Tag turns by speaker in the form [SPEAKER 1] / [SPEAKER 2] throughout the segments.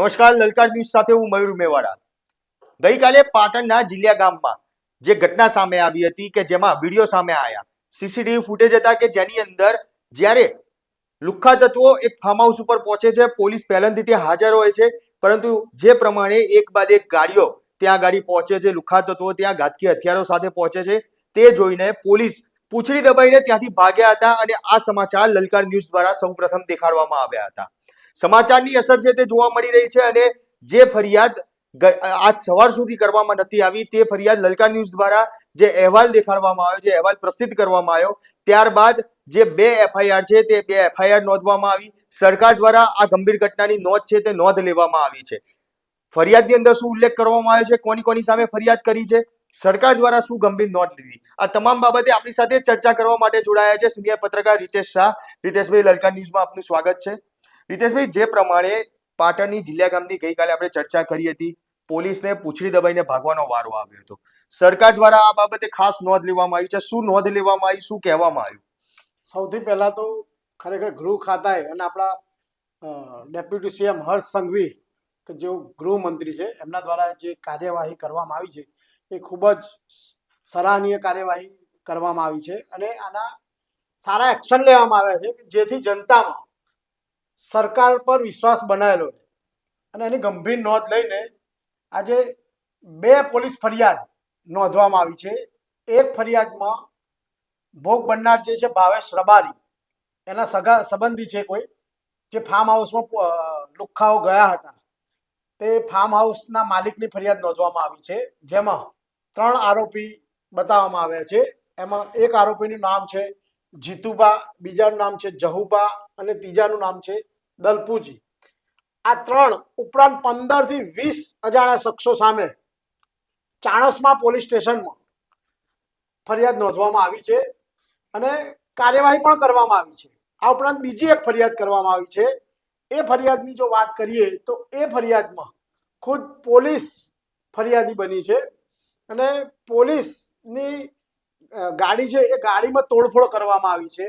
[SPEAKER 1] નમસ્કાર, લલકાર ન્યૂઝ સાથે હું મયુર મેવાડા। ગઈકાલે પાટણના જીલિયા ગામમાં જે ઘટના સામે આવી હતી કે જેમાં વિડીયો સામે આવ્યા, સીસીટીવી ફૂટેજ હતા કે જેની અંદર જ્યારે લુખ્ખા તત્વો એક ફાર્મ હાઉસ ઉપર પહોંચે છે, પોલીસ પહેલાથી ત્યાં હાજર હોય છે, પરંતુ જે પ્રમાણે એક બાદ એક ગાડીઓ ત્યાં ગાડી પહોંચે છે, લુખ્ખા તત્વો ત્યાં ઘાતકી હથિયારો સાથે પહોંચે છે, તે જોઈને પોલીસ પૂંછડી દબાઈને ત્યાંથી ભાગ્યા હતા અને આ સમાચાર લલકાર ન્યૂઝ દ્વારા સૌપ્રથમ દેખાડવામાં આવ્યા હતા। સમાચારની અસર છે તે જોવા મળી રહી છે અને જે ફરિયાદ આજ સવાર સુધી કરવામાં નથી આવી તે ફરિયાદ લલકાર ન્યૂઝ દ્વારા જે અહેવાલ દેખાડવામાં આવ્યો, જે અહેવાલ પ્રસિદ્ધ કરવામાં આવ્યો, ત્યારબાદ જે 2 એફઆઈઆર છે તે 2 એફઆઈઆર નોંધવામાં આવી। સરકાર દ્વારા આ ગંભીર ઘટનાની નોંધ છે તે નોંધ લેવામાં આવી છે। ફરિયાદની અંદર શું ઉલ્લેખ કરવામાં આવ્યો છે, કોની કોની સામે ફરિયાદ કરી છે, સરકાર દ્વારા શું ગંભીર નોંધ લીધી, આ તમામ બાબતે આપણી સાથે ચર્ચા કરવા માટે જોડાયા છે સિનિયર પત્રકાર રીતેશ શાહ। રીતેશભાઈ, લલકાર ન્યૂઝમાં આપનું સ્વાગત છે। રીતેશભાઈ, જે પ્રમાણે પાટણની જીલિયા ગામની ગઈકાલે આપણે ચર્ચા કરી હતી, પોલીસને પૂંછડી દબાઈને ભાગવાનો વારો આવ્યો હતો, સરકાર દ્વારા આ બાબતે ખાસ નોંધ લેવામાં આવી છે, શું નોંધ લેવામાં આવી, શું કહેવામાં આવ્યું?
[SPEAKER 2] સૌથી પહેલા તો ખરેખર ગૃહ ખાતાએ અને આપણા ડેપ્યુટી સીએમ હર્ષ સંઘવી કે જેઓ ગૃહમંત્રી છે એમના દ્વારા જે કાર્યવાહી કરવામાં આવી છે એ ખૂબ જ સરાહનીય કાર્યવાહી કરવામાં આવી છે અને આના સારા એક્શન લેવામાં આવ્યા છે જેથી જનતામાં સરકાર પર વિશ્વાસ બનાવેલો છે અને એની ગંભીર નોંધ લઈને આજે 2 પોલીસ ફરિયાદ નોંધવામાં આવી છે। એક ફરિયાદમાં ભોગ બનનાર જે છે ભાવેશ રબારી, એના સગા સંબંધી છે કોઈ, જે ફાર્મ હાઉસમાં લુખ્ખાઓ ગયા હતા તે ફાર્મ હાઉસના માલિકની ફરિયાદ નોંધવામાં આવી છે, જેમાં 3 આરોપી બતાવવામાં આવ્યા છે। એમાં એક આરોપીનું નામ છે જીતુબા, બીજાનું નામ છે જહુબા અને ત્રીજાનું નામ છે દલપુજી। આ 3 ઉપરાંત 15 થી 20 અજાણ્યા શખ્સો સામે ચાણસ્મા પોલીસ સ્ટેશનમાં ફરિયાદ નોંધવામાં આવી છે અને કાર્યવાહી પણ કરવામાં આવી છે। આ ઉપરાંત બીજી એક ફરિયાદ કરવામાં આવી છે। એ ફરિયાદની જો વાત કરીએ તો એ ફરિયાદમાં ખુદ પોલીસ ફરિયાદી બની છે અને પોલીસની ગાડી છે એ ગાડીમાં તોડફોડ કરવામાં આવી છે,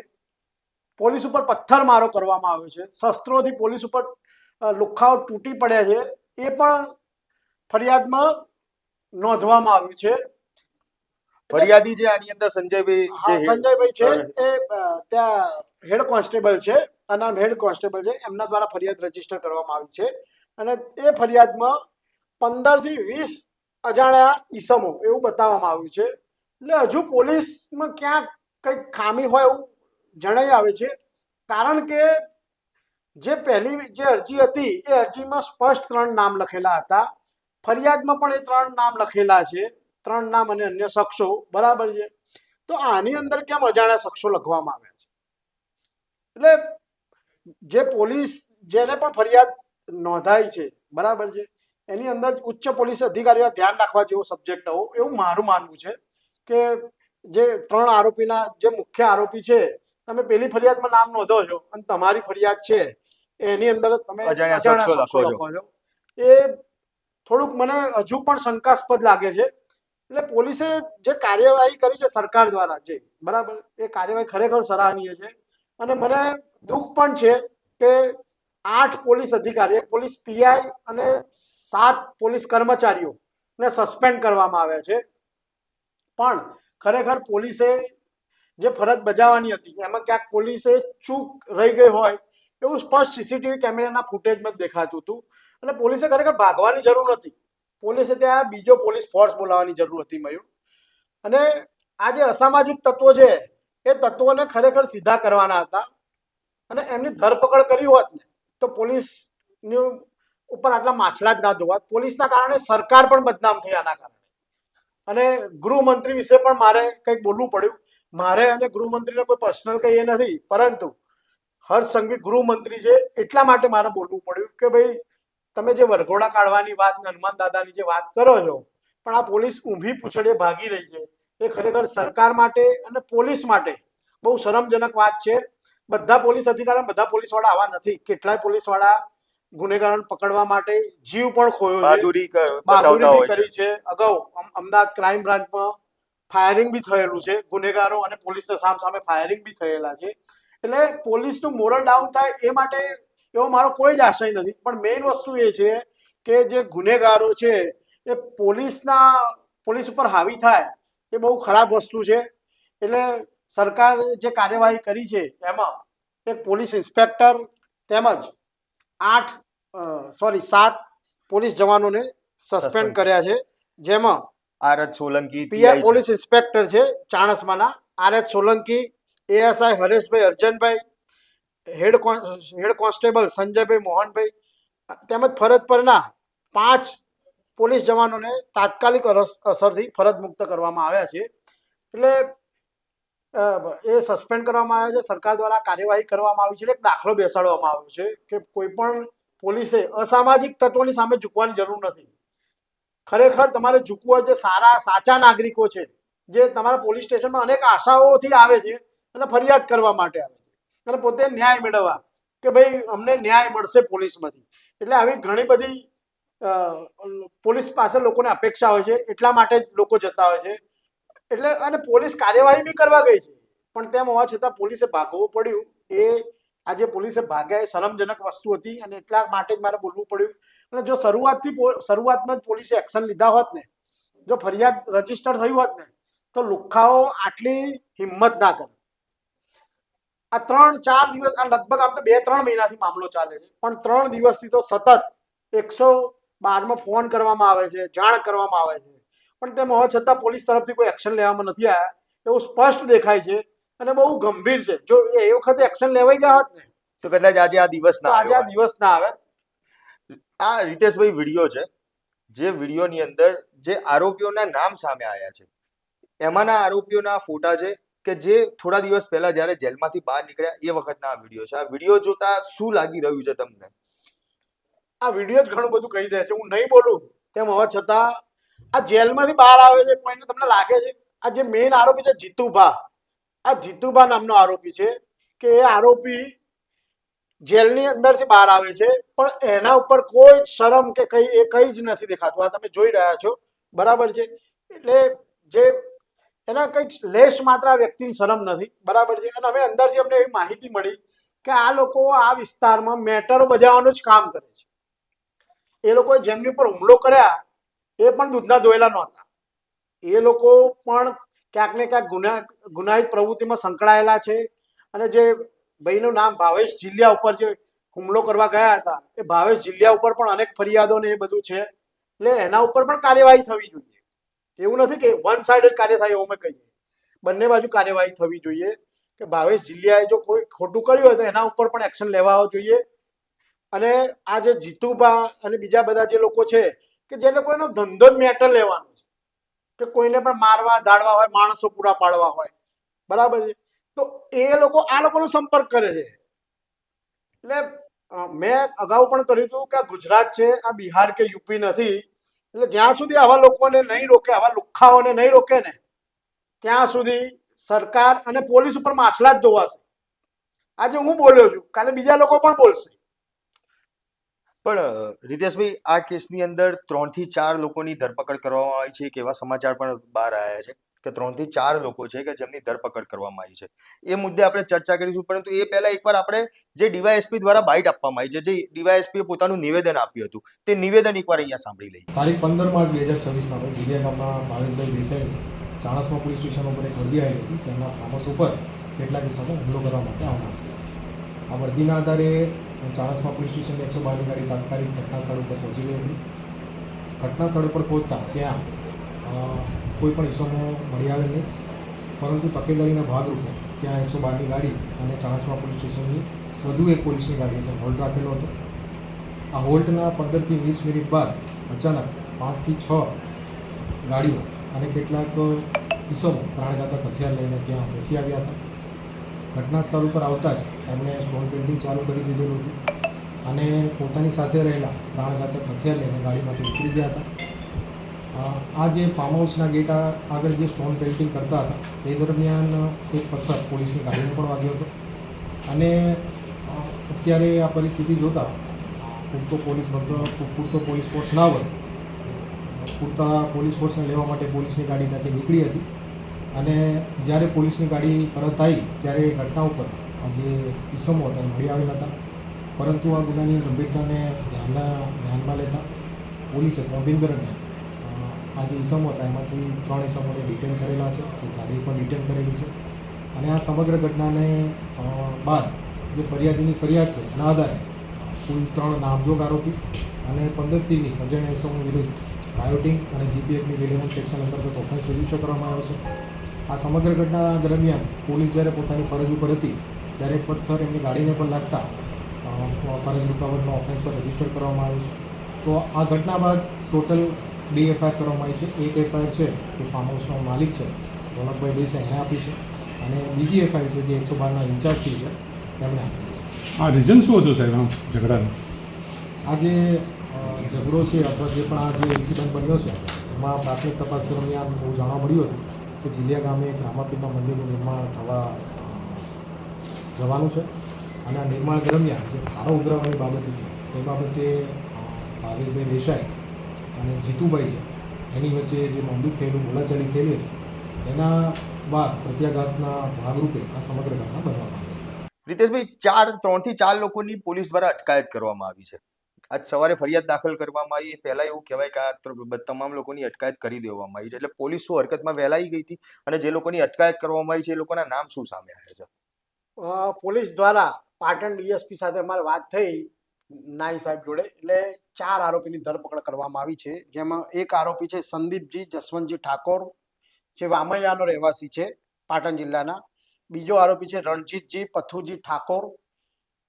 [SPEAKER 2] પોલીસ ઉપર પથ્થરમારો કરવામાં આવ્યો છે, શસ્ત્રોથી પોલીસ ઉપર લુખ્ખાઓ તૂટી પડ્યા છે, એ પણ ફરિયાદમાં નોંધવામાં આવ્યું છે।
[SPEAKER 1] ફરિયાદી જે આની અંદર સંજયભાઈ
[SPEAKER 2] છે એ ત્યાં હેડ કોન્સ્ટેબલ છે, અનામ હેડ કોન્સ્ટેબલ છે, એમના દ્વારા ફરિયાદ રજીસ્ટર કરવામાં આવી છે અને એ ફરિયાદમાં 15 થી 20 અજાણ્યા ઈસમો એવું બતાવવામાં આવ્યું છે। એટલે હજુ પોલીસમાં ક્યાંક કંઈક ખામી હોય એવું જણાઈ આવે છે, કારણ કે જે પહેલી જે અરજી હતી એ અરજીમાં સ્પષ્ટ 3 નામ લખેલા હતા, ફરિયાદમાં પણ એ 3 નામ લખેલા છે, 3 નામ અને અન્ય શખ્સો, બરાબર છે। તો આની અંદર કેમ અજાણ્યા શખ્સો લખવામાં આવ્યા છે? એટલે જે પોલીસ જેને પણ ફરિયાદ નોંધાઈ છે, બરાબર છે, એની અંદર ઉચ્ચ પોલીસ અધિકારીઓ ધ્યાન રાખવા જેવો સબ્જેક્ટ હોવો એવું મારું માનવું છે કે જે 3 આરોપીના જે મુખ્ય આરોપી છે, તમે પેલી ફરિયાદમાં નામ નોંધો છો અને તમારી ફરિયાદ છે એની અંદર તમે અજાણ્યા શખ્સો લખો છો, એ થોડુંક મને હજુ પણ શંકાસ્પદ લાગે છે। એટલે પોલીસે જે કાર્યવાહી કરી છે સરકાર દ્વારા, જે બરાબર, એ કાર્યવાહી ખરેખર સરાહનીય છે અને મને દુઃખ પણ છે કે 8 પોલીસ અધિકારી, 1 પોલીસ પીઆઈ અને 7 પોલીસ કર્મચારીઓને સસ્પેન્ડ કરવામાં આવ્યા છે, પણ ખરેખર પોલીસે જે ફરજ બજાવવાની હતી એમાં ક્યાંક પોલીસે ચૂક રહી ગઈ હોય એવું સ્પષ્ટ સીસીટીવી કેમેરાના ફૂટેજમાં જ દેખાતું હતું અને પોલીસે ખરેખર ભાગવાની જરૂર નથી, પોલીસે ત્યાં બીજો પોલીસ ફોર્સ બોલાવવાની જરૂર હતી મયુર। અને આ જે અસામાજિક તત્વો છે એ તત્વોને ખરેખર સીધા કરવાના હતા અને એમની ધરપકડ કરી હોત ને તો પોલીસની ઉપર આટલા માછલા જ ના ધોવાત। પોલીસના કારણે સરકાર પણ બદનામ થઈ આના કારણે, અને ગૃહમંત્રી વિશે પણ મારે કંઈક બોલવું પડ્યું। મારે અને ગૃહમંત્રીને કોઈ પર્સનલ કંઈ એ નથી, પરંતુ હર્ષ સંઘવી ગૃહમંત્રી છે એટલા માટે મારે બોલવું પડ્યું કે ભાઈ તમે જે વરઘોડા કાઢવાની વાત, હનુમાન દાદાની જે વાત કરો છો, પણ આ પોલીસ ઊંધી પૂંછડીએ ભાગી રહી છે, એ ખરેખર સરકાર માટે અને પોલીસ માટે બહુ શરમજનક વાત છે। બધા પોલીસ અધિકારી, બધા પોલીસવાળા આવા નથી, કેટલાય પોલીસવાળા ગુનેગારોને પકડવા માટે જીવ પણ ખોયો છે, બહાદુરી કરી છે। અગાઉ અમદાવાદ ક્રાઇમ બ્રાન્ચમાં ફાયરિંગ બી થયેલું છે, ગુનેગારો અને પોલીસના સામ સામે ફાયરિંગ બી થયેલા છે। એટલે પોલીસનું મોરલ ડાઉન થાય એ માટે એવો મારો કોઈ જ આશય નથી. પણ મેઇન વસ્તુ એ છે કે જે ગુનેગારો છે એ પોલીસ ઉપર હાવી થાય એ બહુ ખરાબ વસ્તુ છે. એટલે સરકારે જે કાર્યવાહી કરી છે એમાં એક પોલીસ ઇન્સ્પેક્ટર તેમજ 7 પોલીસ જવાનોને સસ્પેન્ડ કર્યા છે. જેમાં
[SPEAKER 1] Arat Solanki
[SPEAKER 2] PI police inspector છે ચાણસ્માના, RH Solanki, ASI Hareshbhai Arjanbhai, head constable Sanjaybhai Mohanbhai તેમજ ફરજ પરના 5 પોલીસ જવાનોને તાત્કાલિક અસરથી ફરજ મુક્ત કરવામાં આવ્યા છે. એટલે એ સસ્પેન્ડ કરવામાં આવ્યા છે. સરકાર દ્વારા કાર્યવાહી કરવામાં આવી છે. એક દાખલો બેસાડવામાં આવ્યો છે કે કોઈ પણ પોલીસે અસામાજિક તત્વોની સામે ઝૂકવાની જરૂર નથી. ખરેખર તમારે ઝૂકવું હોય જે સાચા નાગરિકો છે, જે તમારા પોલીસ સ્ટેશનમાં અનેક આશાઓથી આવે છે અને ફરિયાદ કરવા માટે આવે છે અને પોતે ન્યાય મેળવવા કે ભાઈ અમને ન્યાય મળશે પોલીસમાંથી. એટલે આવી ઘણી બધી પોલીસ પાસે લોકોને અપેક્ષા હોય છે, એટલા માટે જ લોકો જતા હોય છે. એટલે અને પોલીસ કાર્યવાહી બી કરવા ગઈ છે, પણ તેમ હોવા છતાં પોલીસે ભાગવું પડ્યું. એ આજે પોલીસે ભાગ્યા એ શરમજનક વસ્તુ હતી અને એટલા માટે જ મારે બોલવું પડ્યું. અને જો શરૂઆતમાં જ પોલીસે એક્શન લીધા હોત ને, જો ફરિયાદ રજીસ્ટર થઈ હોત ને, તો લુખ્ખાઓ આટલી હિંમત ના કરે. આ 3-4 દિવસ, આ લગભગ આમ તો 2-3 મહિનાથી મામલો ચાલે છે, પણ 3 દિવસથી તો સતત 112માં ફોન કરવામાં આવે છે, જાણ કરવામાં આવે છે, પણ તેમ હોવા છતાં પોલીસ તરફથી કોઈ એક્શન લેવામાં નથી આવ્યા. એવું સ્પષ્ટ દેખાય છે અને બહુ ગંભીર છે. જો એ વખતે એક્શન લેવાઈ ગયા હોત ને
[SPEAKER 1] તો કદાચ આજે આ દિવસ ના
[SPEAKER 2] આવે.
[SPEAKER 1] આ રીતેશભાઈ વિડીયો છે, જે વિડીયોની અંદર જે આરોપીઓના નામ સામે આવ્યા છે, એમાંના આરોપીઓના ફોટા છે કે જે થોડા દિવસ પહેલા જ્યારે જેલમાંથી બહાર નીકળ્યા એ વખતના આ વિડીયો છે. આ વિડીયો જોતા શું લાગી રહ્યું છે તમને?
[SPEAKER 2] આ વિડીયો જ ઘણું બધું કહી દે છે. હું નહીં બોલું તેમ હોવા છતાં આ જેલમાંથી બહાર આવે છે, કોઈને તમને લાગે છે આ જે મેઇન આરોપી છે જીતુભા, આ જીતુભા નામનો આરોપી છે કે એ આરોપી જેલની અંદરથી બહાર આવે છે, પણ એના ઉપર કોઈ શરમ કે કંઈ જ નથી દેખાતું. આ તમે જોઈ રહ્યા છો, બરાબર છે. એટલે જે એના કંઈક લેશ માત્ર આ વ્યક્તિની શરમ નથી, બરાબર છે. અને અમે અંદરથી અમને એવી માહિતી મળી કે આ લોકો આ વિસ્તારમાં મેટરો બજાવવાનું જ કામ કરે છે. એ લોકોએ જેમની ઉપર હુમલો કર્યા એ પણ દૂધના દોયેલા નહોતા. એ લોકો પણ ક્યાંક ને ક્યાંક ગુનાહિત પ્રવૃત્તિમાં સંકળાયેલા છે. અને જે ભાઈનું નામ ભાવેશ જિલ્લા ઉપર જે હુમલો કરવા ગયા હતા, એ ભાવેશ જિલ્લા ઉપર પણ અનેક ફરિયાદો ને એ બધું છે. એટલે એના ઉપર પણ કાર્યવાહી થવી જોઈએ. એવું નથી કે વન સાઇડેડ કાર્ય થાય એવું અમે કહીએ. બંને બાજુ કાર્યવાહી થવી જોઈએ કે ભાવેશ જિલ્લાએ જો કોઈ ખોટું કર્યું હોય તો એના ઉપર પણ એક્શન લેવા જોઈએ. અને આ જે જીતુભા અને બીજા બધા જે લોકો છે કે જે લોકો એનો ધંધો જ મેટર લેવાનો છે કે કોઈને પણ મારવા દાડવા હોય, માણસો પૂરા પાડવા હોય, બરાબર છે, તો એ લોકો આ લોકોનો સંપર્ક કરે છે. એટલે મેં અગાઉ પણ કહ્યું હતું કે આ ગુજરાત છે, આ બિહાર કે યુપી નથી. એટલે જ્યાં સુધી આવા લોકોને નહીં રોકે, આવા લુખ્ખાઓને નહીં રોકે ને, ત્યાં સુધી સરકાર અને પોલીસ ઉપર માછલા જ ધોવાશે. આજે હું બોલ્યો છું, કાલે બીજા લોકો પણ બોલશે.
[SPEAKER 1] પણ રીતેશભાઈ, આ કેસની અંદર 3 થી 4 લોકોની ધરપકડ કરવામાં આવી છે. એક એવા સમાચાર પણ બહાર આવ્યા છે કે 3 થી 4 લોકો છે કે જેમની ધરપકડ કરવામાં આવી છે. એ મુદ્દે આપણે ચર્ચા કરીશું, પરંતુ એ પહેલા એકવાર આપણે જે ડીવાયએસપી દ્વારા બાઇટ આપવામાં આવી છે, જે ડીવાયએસપીએ પોતાનું નિવેદન આપ્યું હતું, તે નિવેદન એકવાર અહીંયા સાંભળી લઈએ.
[SPEAKER 3] તારીખ 15 માર્ચ 2026ના રોજ જીલિયા ગામના ભાવેશભાઈ દેસાઈ ચાણસ્મા પોલીસ સ્ટેશન ઉપર એક વર્દી આવી હતી. તેમના ફાર્મ હાઉસ ઉપર કેટલાક કિસ્સામાં હુમલો કરવા માટે આવનાર છે. આ વર્દીના આધારે ચાણસ્મા પોલીસ સ્ટેશનની 112ની ગાડી તાત્કાલિક ઘટના સ્થળ ઉપર પહોંચી ગઈ હતી. ઘટના સ્થળ ઉપર પહોંચતા ત્યાં કોઈ પણ ઇસમો મળી આવેલ નહીં, પરંતુ તકેદારીના ભાગરૂપે ત્યાં 112ની ગાડી અને ચાણસ્મા પોલીસ સ્ટેશનની વધુ એક પોલીસની ગાડી ત્યાં હોલ્ટ રાખેલો હતો. આ હોલ્ટના 15 થી 20 મિનિટ બાદ અચાનક 5 થી 6 ગાડીઓ અને કેટલાક ઇસમો પ્રાણઘાતક હથિયાર લઈને ત્યાં ધસી આવ્યા હતા. ઘટના સ્થળ ઉપર આવતા જ એમણે સ્ટોન પેલ્ટિંગ ચાલુ કરી દીધેલું હતું અને પોતાની સાથે રહેલા પ્રાણઘાતક હથિયાર લઈને ગાડીમાંથી ઉતરી ગયા હતા. આ જે ફાર્મ હાઉસના ગેટ આગળ જે સ્ટોન પેલ્ટિંગ કરતા હતા તે દરમિયાન એક પથ્થર પોલીસની ગાડીને પણ વાગ્યો હતો. અને અત્યારે આ પરિસ્થિતિ જોતાં પૂરતો પોલીસ ફોર્સ ના હોય, પૂરતા પોલીસ ફોર્સને લેવા માટે પોલીસની ગાડી ત્યાંથી નીકળી હતી. અને જ્યારે પોલીસની ગાડી પરત આવી ત્યારે ઘટના ઉપર આ જે ઇસમો હતા એ મળી આવેલા હતા. પરંતુ આ ગુનાની ગંભીરતાને ધ્યાનમાં લેતા પોલીસે કોમ્બિંગ દરમિયાન આ જે ઈસમો હતા એમાંથી 3 ઈસમોને ડિટેન કરેલા છે, એક ગાડી પણ ડિટેન કરેલી છે. અને આ સમગ્ર ઘટનાને બાદ જે ફરિયાદીની ફરિયાદ છે એના આધારે કુલ 3 નામજોગ આરોપી અને 15થી 20 અજાણ્યા ઈસમો વિરુદ્ધ રાયોટિંગ અને જીપી એક્ટની વિલેવન સેક્શન અંતર્ગત ઓફેન્સ રજીસ્ટર કરવામાં આવ્યો છે. આ સમગ્ર ઘટના દરમિયાન પોલીસ જ્યારે પોતાની ફરજ ઉપર હતી ત્યારે એક પથ્થર એમની ગાડીને પણ લાગતા ફરજ રૂકાવટનો ઓફેન્સ પર રજીસ્ટર કરવામાં આવ્યો છે. તો આ ઘટના બાદ ટોટલ 2 એફઆઈઆર કરવામાં આવી છે. એક એફઆઈઆર છે કે ફાર્મ હાઉસનો માલિક છે રોનકભાઈ દેસાઈ એને આપી છે, અને બીજી એફઆઈઆર છે જે 112ના ઇન્ચાર્જ છે એમણે આપેલી છે.
[SPEAKER 4] આ રીઝન શું હતું સાહેબ આમ ઝઘડાનું?
[SPEAKER 3] આ જે ઝઘડો છે અથવા જે પણ આ જે ઇન્સિડન્ટ બન્યો છે એમાં પ્રાથમિક તપાસ દરમિયાન એવું જાણવા મળ્યું હતું કે જીલિયા ગામે એક રામાપીરના મંદિરનું નિર્માણ થવા જવાનું છે, અને આ નિર્માણ દરમિયાન જે ફાળો ઉઘરાવવાની બાબત હતી એ બાબતે ભાવેશભાઈ દેસાઈ અને જીતુભાઈ છે એની વચ્ચે જે મંદિર થયેલું બોલાચાલી થયેલી હતી એના બાદ પ્રત્યાઘાતના ભાગરૂપે આ સમગ્ર ઘટના બનવામાં આવી.
[SPEAKER 1] રીતેશભાઈ 3 થી 4 લોકોની પોલીસ દ્વારા અટકાયત કરવામાં આવી છે. આજ સવારે ફરિયાદ દાખલ કરવામાં આવી, એ પહેલા એવું કહેવાય કે આ તમામ લોકોની અટકાયત કરી દેવામાં આવી છે. એટલે પોલીસ શું હરકતમાં વહેલાઈ ગઈ હતી, અને જે લોકોની અટકાયત કરવામાં આવી છે એ લોકોના નામ શું સામે આવ્યા છે?
[SPEAKER 2] પોલીસ દ્વારા પાટણ ડીએસપી સાથે અમારે વાત થઈ નાઈ સાહેબ જોડે, એટલે 4 આરોપીની ધરપકડ કરવામાં આવી છે. જેમાં એક આરોપી છે સંદીપજી જસવંતજી ઠાકોર, જે વામૈયાનો રહેવાસી છે પાટણ જિલ્લાના. બીજો આરોપી છે રણજીતજી પથુજી ઠાકોર,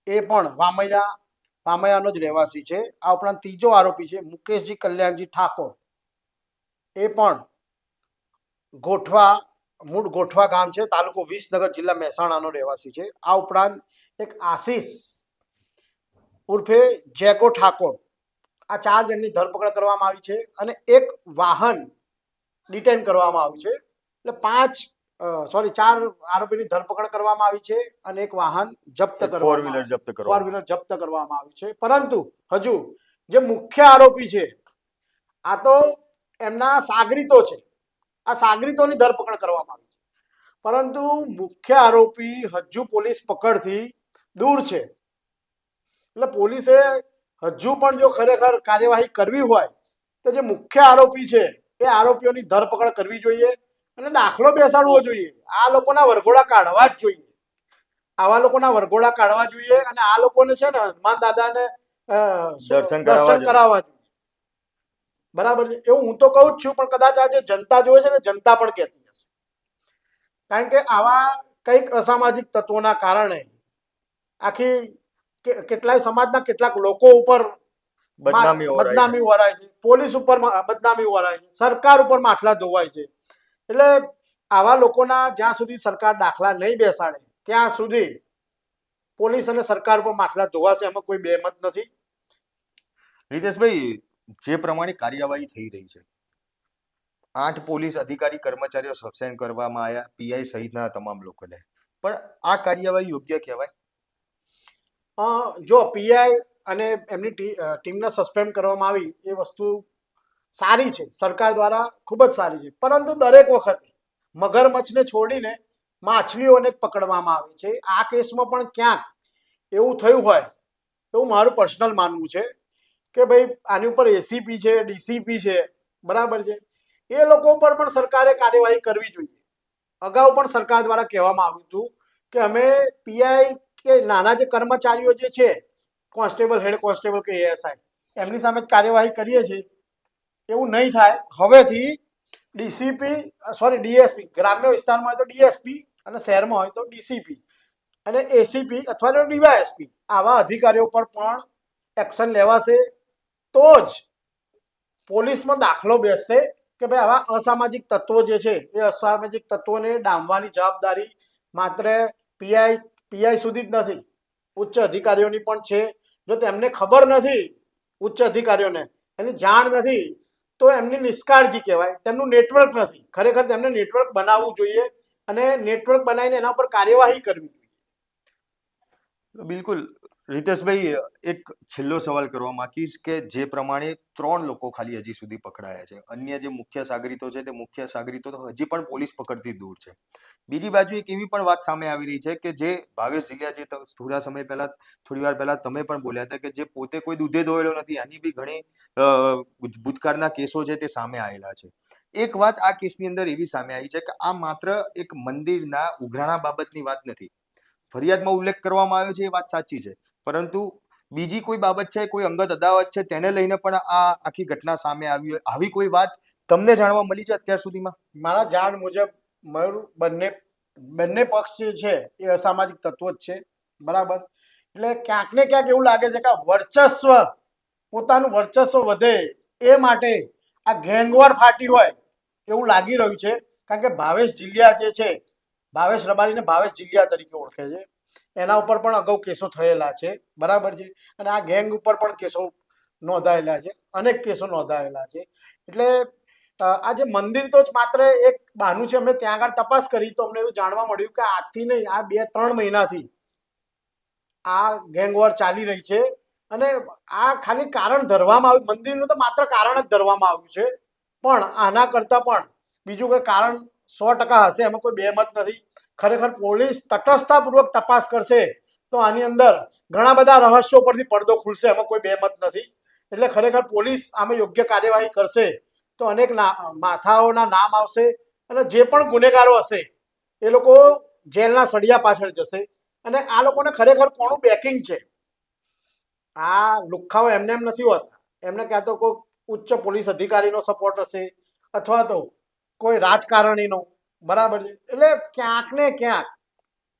[SPEAKER 2] એ પણ વામૈયાનો જ રહેવાસી છે. આ ઉપરાંત ત્રીજો આરોપી છે મુકેશજી કલ્યાણજી ઠાકોર, એ પણ મૂળ ગોઠવા ગામ છે, તાલુકો વિસનગર, જિલ્લા મહેસાણાનો રહેવાસી છે. આ ઉપરાંત એક આશીષ ઉર્ફે જેગો ઠાકોર, આ 4 જણની ધરપકડ કરવામાં આવી છે, અને એક વાહન ડિટેન કરવામાં આવ્યું છે. એટલે 4 આરોપીની ધરપકડ કરવામાં આવી છે, અને એક વાહન જપ્ત
[SPEAKER 1] ફોર વ્હીલર જપ્ત
[SPEAKER 2] કરવામાં આવ્યું છે. પરંતુ હજુ જે મુખ્ય આરોપી છે આ તો એમના સાગરીતો છે, આ સાગરીતોની ધરપકડ કરવામાં આવી છે. પરંતુ મુખ્ય આરોપી હજુ પોલીસ પકડથી દૂર છે. એટલે પોલીસે હજુ પણ જો ખરેખર કાર્યવાહી કરવી હોય તો જે મુખ્ય આરોપી છે એ આરોપીઓની ધરપકડ કરવી જોઈએ અને દાખલો બેસાડવો જોઈએ. આ લોકોના વરઘોડા કાઢવા જ જોઈએ, આવા લોકોના વરઘોડા કાઢવા જોઈએ, અને આ લોકોને છે ને હનુમાન દાદાને દર્શન કરાવવા જોઈએ. બરાબર છે, એવું હું તો કહું જ છું, પણ કદાચ આ જે જનતા જોવે છે ને જનતા પણ કહેતી હશે. કારણ કે આવા કંઈક અસામાજિક તત્વોના કારણે આખી કેટલાય સમાજના કેટલાક લોકો ઉપર બદનામી વરાય છે, પોલીસ ઉપર બદનામી વરાય છે, સરકાર ઉપર માથલા ધોવાય છે. એટલે આવા લોકોના જ્યાં સુધી સરકાર દાખલા નહીં બેસાડે ત્યાં સુધી પોલીસ અને સરકાર ઉપર માથલા ધોવાશે, એમાં કોઈ બેમત નથી.
[SPEAKER 1] રીતેશભાઈ, જે પ્રમાણે કાર્યવાહી થઈ રહી છે, 8 પોલીસ અધિકારી કર્મચારીઓ સસ્પેન્ડ કરવામાં આવ્યા, પીઆઈ સહિતના તમામ લોકોને, પણ આ કાર્યવાહી યોગ્ય કહેવાય?
[SPEAKER 2] જો પીઆઈ અને એમની ટીમને સસ્પેન્ડ કરવામાં આવી એ વસ્તુ સારી છે, સરકાર દ્વારા ખૂબ જ સારી છે. પરંતુ દરેક વખતે મગરમચ્છને છોડીને માછલીઓને પકડવામાં આવે છે. આ કેસમાં પણ ક્યાંક એવું થયું હોય એવું મારું પર્સનલ માનવું છે કે ભાઈ આની ઉપર એસીપી છે, ડીસીપી છે, બરાબર છે, એ લોકો ઉપર પણ સરકારે કાર્યવાહી કરવી જોઈએ. અગાઉ પણ સરકાર દ્વારા કહેવામાં આવ્યું હતું કે અમે પીઆઈ કે નાના જે કર્મચારીઓ જે છે, કોન્સ્ટેબલ, હેડ કોન્સ્ટેબલ કે એએસઆઈ, એમની સામે જ કાર્યવાહી કરીએ છીએ. એવું નહીં થાય. હવેથી ડીએસપી, ગ્રામ્ય વિસ્તારમાં હોય તો ડીએસપી, અને શહેરમાં હોય તો ડીસીપી અને એસીપી અથવા તો ડીવાયએસપી, આવા અધિકારીઓ પર પણ એક્શન લેવાશે. તો જ પોલીસમાં દાખલો બેસશે કે ભાઈ આવા અસામાજિક તત્વો જે છે એ અસામાજિક તત્વોને ડામવાની જવાબદારી માત્ર પીઆઈ સુધી જ નથી, ઉચ્ચ અધિકારીઓની પણ છે. જો તેમને ખબર નથી, ઉચ્ચ અધિકારીઓને એની જાણ નથી, તો એમની નિષ્કાળજી કહેવાય, તેમનું નેટવર્ક નથી. ખરેખર તેમને નેટવર્ક બનાવવું જોઈએ અને નેટવર્ક બનાવીને એના પર કાર્યવાહી કરવી જોઈએ.
[SPEAKER 1] બિલકુલ રીતેશભાઈ, એક છેલ્લો સવાલ કરવા માંગીશ કે જે પ્રમાણે 3 લોકો ખાલી હજી સુધી પકડાયા છે, અન્ય જે મુખ્ય સાગરીતો છે તે મુખ્ય સાગરીતો તો હજી પણ પોલીસ પકડતી દૂર છે. બીજી બાજુ એક એવી પણ વાત સામે આવી રહી છે કે જે ભાવેશ ઝીલિયા, જે થોડી વાર પહેલા તમે પણ બોલ્યા હતા કે જે પોતે કોઈ દૂધે ધોયેલો નથી, આની બી ઘણી ભૂતકાળના કેસો છે તે સામે આવેલા છે. એક વાત આ કેસની અંદર એવી સામે આવી છે કે આ માત્ર એક મંદિરના ઉઘરાણા બાબતની વાત નથી. ફરિયાદમાં ઉલ્લેખ કરવામાં આવ્યો છે એ વાત સાચી છે, પરંતુ બીજી કોઈ બાબત છે, કોઈ અંગત અદાવત છે, તેને લઈને પણ આ આખી ઘટના સામે આવી હોય, આવી કોઈ વાત તમને જાણવા મળી છે અત્યાર સુધીમાં?
[SPEAKER 2] મારા જાણ મુજબ મયુર બંને પક્ષ જે છે એ અસામાજિક તત્વો જ છે, બરાબર. એટલે ક્યાંક ને ક્યાંક એવું લાગે છે કે પોતાનું વર્ચસ્વ વધે એ માટે આ ગેંગવોર ફાટી હોય એવું લાગી રહ્યું છે. કારણ કે ભાવેશ ઝીલિયા જે છે, ભાવેશ રબારીને ભાવેશ ઝીલિયા તરીકે ઓળખે છે, એના ઉપર પણ અગાઉ કેસો થયેલા છે, બરાબર છે. અને આ ગેંગ ઉપર પણ કેસો નોંધાયેલા છે, અનેક કેસો નોંધાયેલા છે. એટલે આ જે મંદિર તો જ માત્ર એક બહાનું છે. અમે ત્યાં આગળ તપાસ કરી તો અમને એવું જાણવા મળ્યું કે આજથી નહીં, આ 2-3 મહિનાથી આ ગેંગવોર ચાલી રહી છે. અને આ ખાલી કારણ ધરવામાં આવ્યું, મંદિરનું તો માત્ર કારણ જ ધરવામાં આવ્યું છે, પણ આના કરતાં પણ બીજું કોઈ કારણ 100% હશે, એમાં કોઈ બેમત નથી. ખરેખર પોલીસ તટસ્થતાપૂર્વક તપાસ કરશે તો આની અંદર ઘણા બધા રહસ્યો પરથી પડદો ખુલશે, એમાં કોઈ બેમત નથી. એટલે ખરેખર પોલીસ આમાં યોગ્ય કાર્યવાહી કરશે તો અનેક માથાઓના નામ આવશે, અને જે પણ ગુનેગારો હશે એ લોકો જેલના સળિયા પાછળ જશે. અને આ લોકોને ખરેખર કોનું બેકિંગ છે? આ લુખ્ખાઓ એમને એમ નથી હોતા, એમને ક્યાં તો કોઈ ઉચ્ચ પોલીસ અધિકારીનો સપોર્ટ હશે અથવા તો કોઈ રાજકારણીનો, બરાબર છે. એટલે ક્યાંક ને ક્યાંક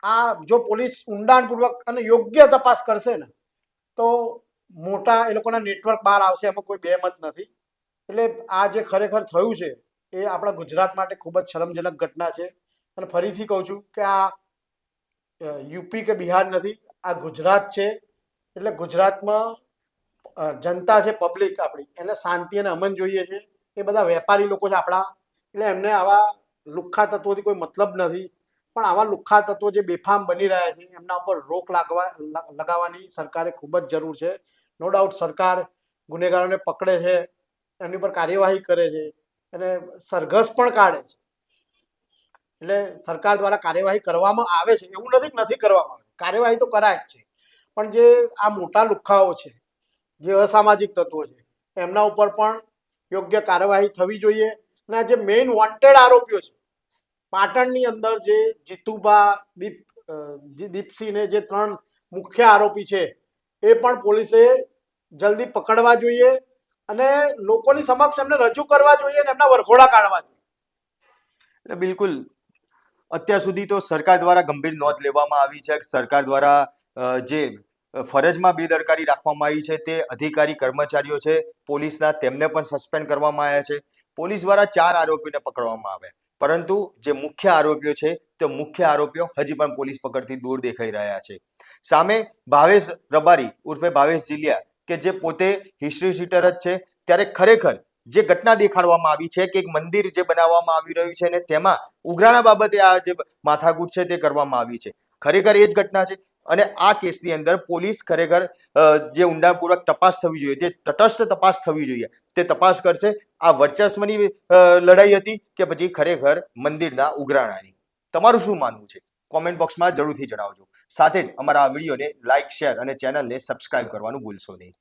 [SPEAKER 2] આ જો પોલીસ ઊંડાણપૂર્વક અને યોગ્ય તપાસ કરશે ને તો મોટા એ લોકોના નેટવર્ક બહાર આવશે, એમાં કોઈ બેમત નથી. એટલે આ જે ખરેખર થયું છે એ આપણા ગુજરાત માટે ખૂબ જ શરમજનક ઘટના છે. અને ફરીથી કહું છું કે આ યુપી કે બિહાર નથી, આ ગુજરાત છે. એટલે ગુજરાતમાં જનતા છે, પબ્લિક આપણી, એને શાંતિ અને અમન જોઈએ છે. એ બધા વેપારી લોકો છે આપણા, એટલે એમને આવા લુખ્ખા તત્વોથી કોઈ મતલબ નથી. પણ આવા લુખ્ખા તત્વો જે બેફામ બની રહ્યા છે એમના ઉપર રોક લગાવવાની સરકારે ખૂબ જ જરૂર છે. નો ડાઉટ સરકાર ગુનેગારોને પકડે છે, એમની પર કાર્યવાહી કરે છે અને સરઘસ પણ કાઢે છે. એટલે સરકાર દ્વારા કાર્યવાહી કરવામાં આવે છે, એવું નથી કરવામાં આવે, કાર્યવાહી તો કરાય જ છે. પણ જે આ મોટા લુખ્ખાઓ છે, જે અસામાજિક તત્વો છે, એમના ઉપર પણ યોગ્ય કાર્યવાહી થવી જોઈએ. અને જે મેઇન વોન્ટેડ આરોપીઓ છે પાટણની અંદર, જે જીતુભા, દીપસિંહ ને જે 3 મુખ્ય આરોપી છે, એ પણ પોલીસે જલ્દી પકડવા જોઈએ અને લોકોની સમક્ષ એમને રજૂ કરવા જોઈએ અને એમના વરઘોડા કાઢવા જોઈએ.
[SPEAKER 1] એટલે બિલકુલ, અત્યાર સુધી તો સરકાર દ્વારા ગંભીર નોંધ લેવામાં આવી છે. સરકાર દ્વારા જે ફરજમાં બેદરકારી રાખવામાં આવી છે તે અધિકારી કર્મચારીઓ છે પોલીસના, તેમને પણ સસ્પેન્ડ કરવામાં આવ્યા છે. પોલીસ દ્વારા 4 આરોપીને પકડવામાં આવ્યા, પરંતુ જે મુખ્ય આરોપીઓ છે તે મુખ્ય આરોપીઓ હજી પણ પોલીસ પકડથી દૂર દેખાઈ રહ્યા છે. સામે ભાવેશ રબારી ઉર્ફે ભાવેશ ઝીલિયા, કે જે પોતે હિસ્ટ્રી શીટર જ છે, ત્યારે ખરેખર જે ઘટના દેખાડવામાં આવી છે કે એક મંદિર જે બનાવવામાં આવી રહ્યું છે અને તેમાં ઉઘરાણા બાબતે આ જે માથાકૂટ છે તે કરવામાં આવી છે, ખરેખર એ જ ઘટના છે. અને આ કેસની અંદર પોલીસ ખરેખર જે ઊંડાણપૂર્વક તપાસ થવી જોઈએ, જે તટસ્થ તપાસ થવી જોઈએ, તે તપાસ કરશે. આ વર્ચસ્વની લડાઈ હતી કે પછી ખરેખર મંદિરના ઉઘરાણાની? તમારું શું માનવું છે? કોમેન્ટ બોક્સમાં જરૂરથી જણાવજો. સાથે જ અમારા આ વિડીયોને લાઇક, શેર અને ચેનલને સબસ્ક્રાઇબ કરવાનું ભૂલશો નહીં.